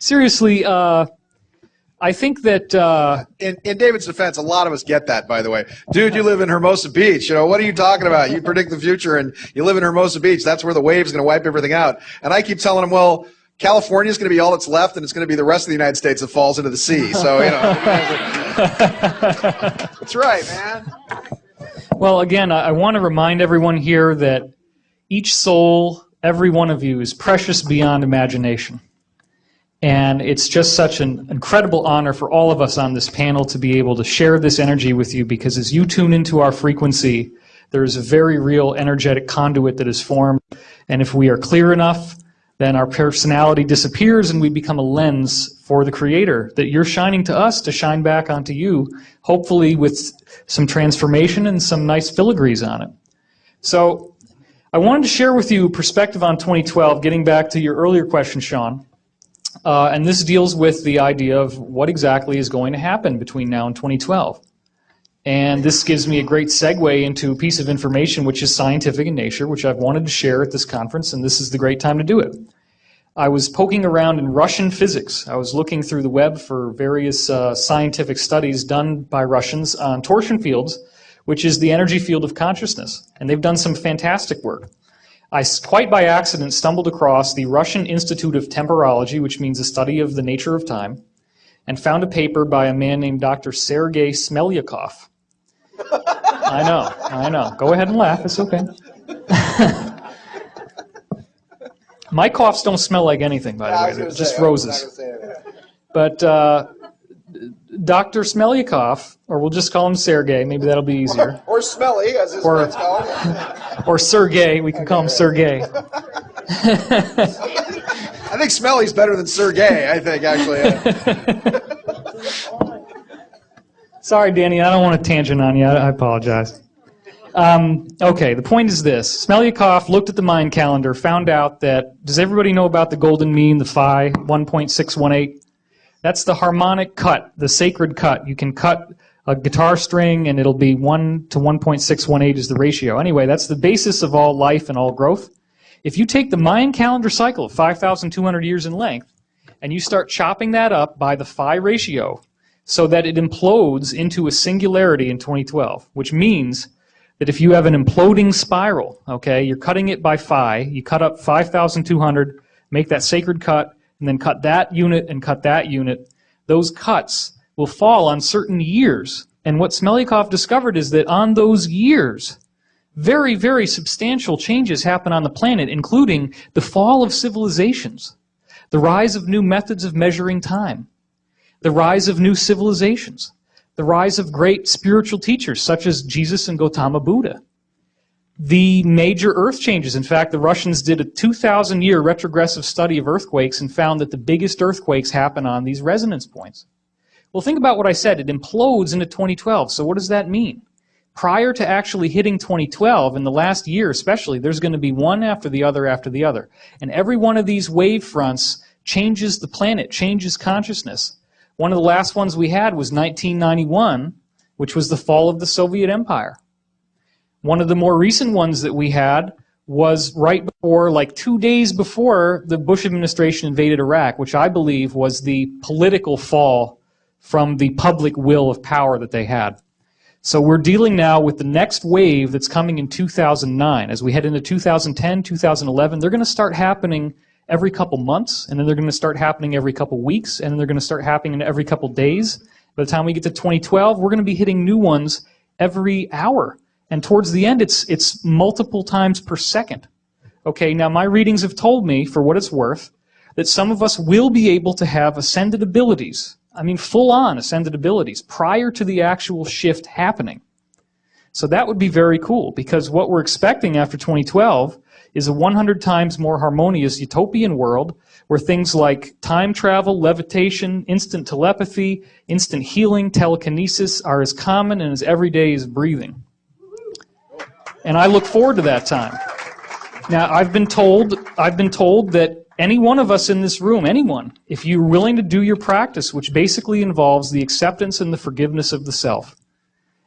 seriously, I think that in David's defense, a lot of us get that, by the way. Dude, you live in Hermosa Beach. You know, what are you talking about? You predict the future and you live in Hermosa Beach. That's where the wave's going to wipe everything out. And I keep telling him, well, California's going to be all that's left, and it's going to be the rest of the United States that falls into the sea. So, you know. That's right, man. Well, again, I want to remind everyone here that each soul, every one of you, is precious beyond imagination. And it's just such an incredible honor for all of us on this panel to be able to share this energy with you, because as you tune into our frequency, there is a very real energetic conduit that is formed. And if we are clear enough, then our personality disappears and we become a lens for the Creator that you're shining to us to shine back onto you, hopefully with some transformation and some nice filigrees on it. So I wanted to share with you a perspective on 2012, getting back to your earlier question, Sean. And this deals with the idea of what exactly is going to happen between now and 2012. And this gives me a great segue into a piece of information which is scientific in nature, which I've wanted to share at this conference, and this is the great time to do it. I was poking around in Russian physics. I was looking through the web for various scientific studies done by Russians on torsion fields, which is the energy field of consciousness. And they've done some fantastic work. I, quite by accident, stumbled across the Russian Institute of Temporology, which means the study of the nature of time, and found a paper by a man named Dr. Sergei Smelyakov. I know. Go ahead and laugh. It's okay. My coughs don't smell like anything, by the way. They're just roses. But Dr. Smelyakov, or we'll just call him Sergei, maybe that'll be easier. Or Smelly, as his friends call him. Or Sergei, we can call him Sergei. I think Smelly's better than Sergei, I think, actually. Sorry, Danny, I don't want to tangent on you. I apologize. Okay, the point is this. Smelyakov looked at the Mayan calendar, found out that, does everybody know about the golden mean, the phi, 1.618? That's the harmonic cut, the sacred cut. You can cut a guitar string and it'll be 1 to 1.618 is the ratio. Anyway, that's the basis of all life and all growth. If you take the Mayan calendar cycle of 5,200 years in length and you start chopping that up by the phi ratio so that it implodes into a singularity in 2012, which means that if you have an imploding spiral, okay, you're cutting it by phi, you cut up 5,200, make that sacred cut, and then cut that unit and cut that unit, those cuts will fall on certain years. And what Smelyakov discovered is that on those years, very, very substantial changes happen on the planet, including the fall of civilizations, the rise of new methods of measuring time, the rise of new civilizations, the rise of great spiritual teachers such as Jesus and Gautama Buddha, the major earth changes. In fact, the Russians did a 2,000-year retrogressive study of earthquakes and found that the biggest earthquakes happen on these resonance points. Well, think about what I said. It implodes into 2012. So what does that mean? Prior to actually hitting 2012, in the last year especially, there's going to be one after the other after the other. And every one of these wave fronts changes the planet, changes consciousness. One of the last ones we had was 1991, which was the fall of the Soviet Empire. One of the more recent ones that we had was right before, like 2 days before the Bush administration invaded Iraq, which I believe was the political fall from the public will of power that they had. So we're dealing now with the next wave that's coming in 2009. As we head into 2010, 2011, they're going to start happening every couple months, and then they're going to start happening every couple weeks, and then they're going to start happening every couple days. By the time we get to 2012, we're going to be hitting new ones every hour. And towards the end, it's multiple times per second. Okay, now my readings have told me, for what it's worth, that some of us will be able to have ascended abilities. I mean, full-on ascended abilities prior to the actual shift happening. So that would be very cool, because what we're expecting after 2012 is a 100 times more harmonious utopian world where things like time travel, levitation, instant telepathy, instant healing, telekinesis are as common and as everyday as breathing. And I look forward to that time. Now, I've been told that any one of us in this room, anyone, if you're willing to do your practice, which basically involves the acceptance and the forgiveness of the self,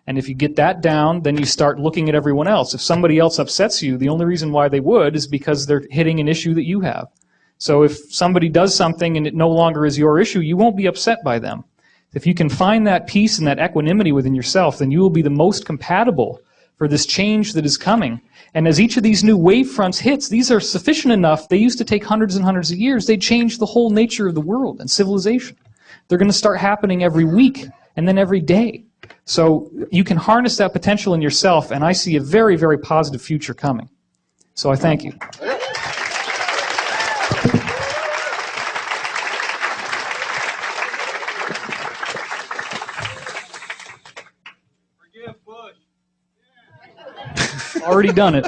and if you get that down, then you start looking at everyone else. If somebody else upsets you, the only reason why they would is because they're hitting an issue that you have. So if somebody does something and it no longer is your issue, you won't be upset by them. If you can find that peace and that equanimity within yourself, then you will be the most compatible for this change that is coming. And as each of these new wave fronts hits, these are sufficient enough. They used to take hundreds and hundreds of years. They change the whole nature of the world and civilization. They're going to start happening every week and then every day. So you can harness that potential in yourself, and I see a very, very positive future coming. So I thank you. Already done it.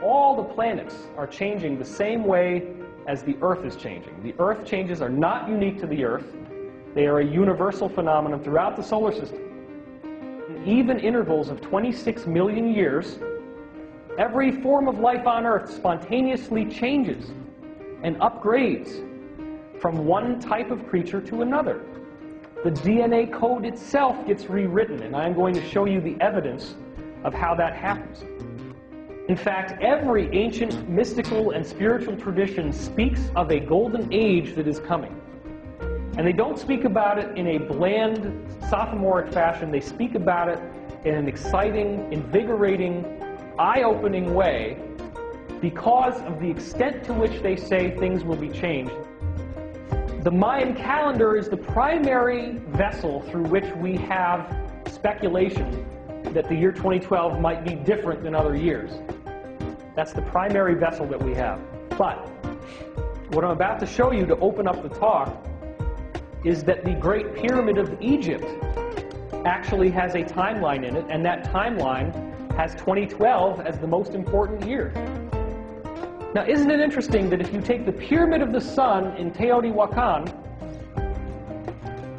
All the planets are changing the same way as the Earth is changing. The Earth changes are not unique to the Earth. They are a universal phenomenon throughout the solar system. In even intervals of 26 million years, every form of life on Earth spontaneously changes and upgrades from one type of creature to another. The DNA code itself gets rewritten, and I'm going to show you the evidence of how that happens. In fact, every ancient mystical and spiritual tradition speaks of a golden age that is coming. And they don't speak about it in a bland, sophomoric fashion. They speak about it in an exciting, invigorating, eye-opening way, because of the extent to which they say things will be changed. The Mayan calendar is the primary vessel through which we have speculation that the year 2012 might be different than other years. That's the primary vessel that we have. But what I'm about to show you to open up the talk is that the Great Pyramid of Egypt actually has a timeline in it, and that timeline has 2012 as the most important year. Now, isn't it interesting that if you take the Pyramid of the Sun in Teotihuacan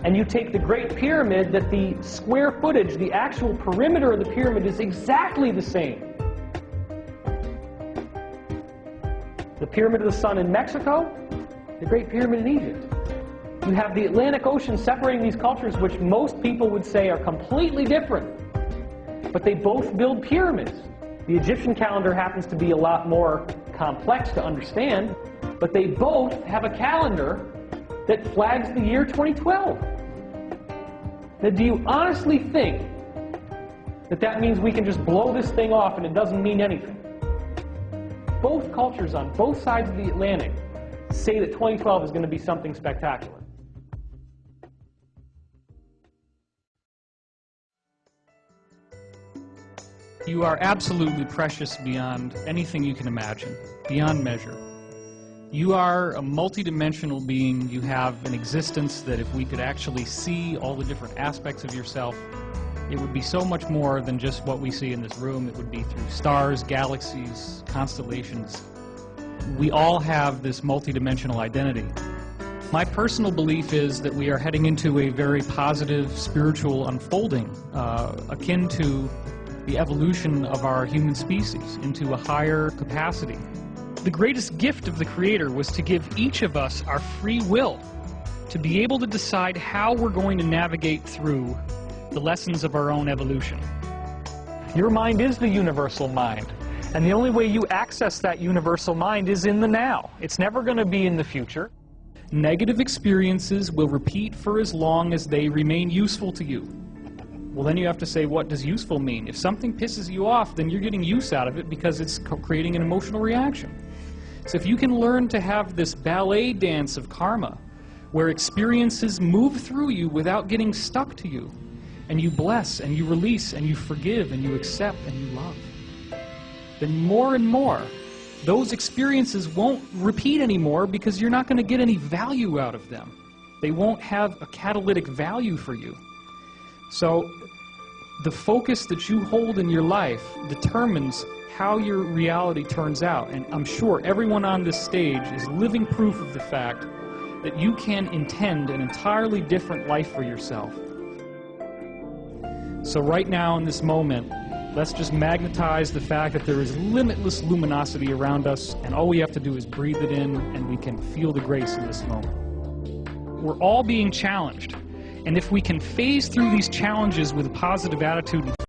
and you take the Great Pyramid, that the square footage, the actual perimeter of the pyramid is exactly the same. The Pyramid of the Sun in Mexico, the Great Pyramid in Egypt. You have the Atlantic Ocean separating these cultures, which most people would say are completely different. But they both build pyramids. The Egyptian calendar happens to be a lot more complex to understand, but they both have a calendar that flags the year 2012. Now, do you honestly think that that means we can just blow this thing off and it doesn't mean anything? Both cultures on both sides of the Atlantic say that 2012 is going to be something spectacular. You are absolutely precious beyond anything you can imagine, beyond measure. You are a multidimensional being. You have an existence that if we could actually see all the different aspects of yourself, it would be so much more than just what we see in this room. It would be through stars, galaxies, constellations. We all have this multidimensional identity. My personal belief is that we are heading into a very positive spiritual unfolding, akin to the evolution of our human species into a higher capacity. The greatest gift of the Creator was to give each of us our free will to be able to decide how we're going to navigate through the lessons of our own evolution. Your mind is the universal mind, and the only way you access that universal mind is in the now. It's never going to be in the future. Negative experiences will repeat for as long as they remain useful to you. Well, then you have to say, what does useful mean? If something pisses you off, then you're getting use out of it because it's creating an emotional reaction. So if you can learn to have this ballet dance of karma, where experiences move through you without getting stuck to you, and you bless, and you release, and you forgive, and you accept, and you love, then more and more, those experiences won't repeat anymore because you're not going to get any value out of them. They won't have a catalytic value for you. So the focus that you hold in your life determines how your reality turns out. And I'm sure everyone on this stage is living proof of the fact that you can intend an entirely different life for yourself. So right now in this moment, let's just magnetize the fact that there is limitless luminosity around us, and all we have to do is breathe it in, and we can feel the grace in this moment. We're all being challenged. And if we can phase through these challenges with a positive attitude and